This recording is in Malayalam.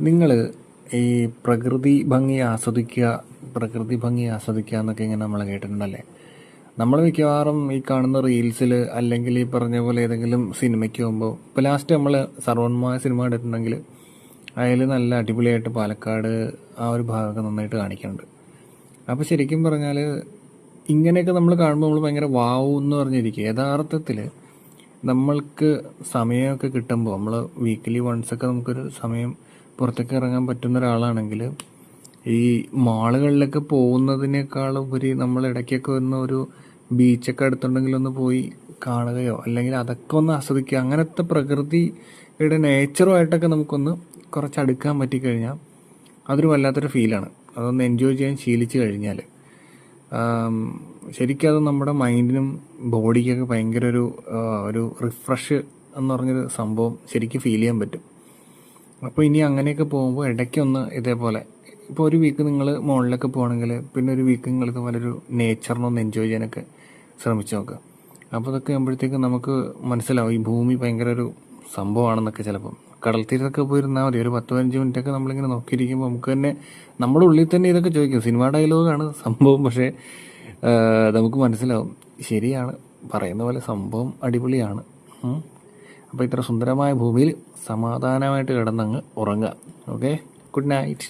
നിങ്ങൾ ഈ പ്രകൃതി ഭംഗി ആസ്വദിക്കുക എന്നൊക്കെ ഇങ്ങനെ നമ്മൾ കേട്ടിട്ടുണ്ടല്ലേ? നമ്മൾ മിക്കവാറും ഈ കാണുന്ന റീൽസിൽ അല്ലെങ്കിൽ ഈ പറഞ്ഞ പോലെ ഏതെങ്കിലും സിനിമയ്ക്ക് പോകുമ്പോൾ ഇപ്പോൾ ലാസ്റ്റ് നമ്മൾ സർവന്മായ സിനിമ കണ്ടിട്ടുണ്ടെങ്കിൽ അതിൽ നല്ല അടിപൊളിയായിട്ട് പാലക്കാട് ആ ഒരു ഭാഗമൊക്കെ നന്നായിട്ട് കാണിക്കുന്നുണ്ട്. അപ്പോൾ ശരിക്കും പറഞ്ഞാൽ ഇങ്ങനെയൊക്കെ നമ്മൾ കാണുമ്പോൾ നമ്മൾ ഭയങ്കര വാവ് എന്ന് പറഞ്ഞിരിക്കുക. യഥാർത്ഥത്തിൽ നമ്മൾക്ക് സമയമൊക്കെ കിട്ടുമ്പോൾ നമ്മൾ വീക്കിലി വൺസൊക്കെ നമുക്കൊരു സമയം പുറത്തേക്ക് ഇറങ്ങാൻ പറ്റുന്ന ഒരാളാണെങ്കിൽ ഈ മാളുകളിലൊക്കെ പോകുന്നതിനേക്കാളുപരി നമ്മൾ ഇടയ്ക്കൊക്കെ ഒന്ന് ഒരു ബീച്ചൊക്കെ അടുത്തുണ്ടെങ്കിൽ ഒന്ന് പോയി കാണുകയോ അല്ലെങ്കിൽ അതൊക്കെ ഒന്ന് ആസ്വദിക്കുക, അങ്ങനത്തെ പ്രകൃതിയുടെ നേച്ചറുമായിട്ടൊക്കെ നമുക്കൊന്ന് കുറച്ച് അടുക്കാൻ പറ്റിക്കഴിഞ്ഞാൽ അതൊരു വല്ലാത്തൊരു ഫീലാണ്. അതൊന്ന് എൻജോയ് ചെയ്യാൻ ശീലിച്ചു കഴിഞ്ഞാൽ ശരിക്കും അത് നമ്മുടെ മൈൻഡിനും ബോഡിക്കൊക്കെ ഭയങ്കര ഒരു റിഫ്രഷ് എന്ന് പറഞ്ഞൊരു സംഭവം ശരിക്കും ഫീൽ ചെയ്യാൻ പറ്റും. അപ്പോൾ ഇനി അങ്ങനെയൊക്കെ പോകുമ്പോൾ ഇടയ്ക്കൊന്ന് ഇതേപോലെ ഇപ്പോൾ ഒരു വീക്ക് നിങ്ങൾ മുകളിലൊക്കെ പോകണമെങ്കിൽ പിന്നെ ഒരു വീക്ക് നിങ്ങൾ ഇതുപോലെ ഒരു നേച്ചറിനൊന്ന് എൻജോയ് ചെയ്യാനൊക്കെ ശ്രമിച്ചു നോക്കുക. അപ്പോൾ അതൊക്കെ ആകുമ്പോഴത്തേക്കും നമുക്ക് മനസ്സിലാവും ഈ ഭൂമി ഭയങ്കര ഒരു സംഭവമാണെന്നൊക്കെ. ചിലപ്പം കടൽ തീരത്തൊക്കെ പോയിരുന്നാൽ മതി, ഒരു 10-15 മിനിറ്റൊക്കെ നമ്മളിങ്ങനെ നോക്കിയിരിക്കുമ്പോൾ നമുക്ക് തന്നെ നമ്മുടെ ഉള്ളിൽ തന്നെ ഇതൊക്കെ ചോദിക്കും. സിനിമ ഡയലോഗാണ് സംഭവം, പക്ഷേ നമുക്ക് മനസ്സിലാവും ശരിയാണ്, പറയുന്ന പോലെ സംഭവം അടിപൊളിയാണ്. അപ്പോൾ ഇത്ര സുന്ദരമായ ഭൂമിയിൽ സമാധാനമായിട്ട് കിടന്നങ്ങ് ഉറങ്ങുക. Okay, good night.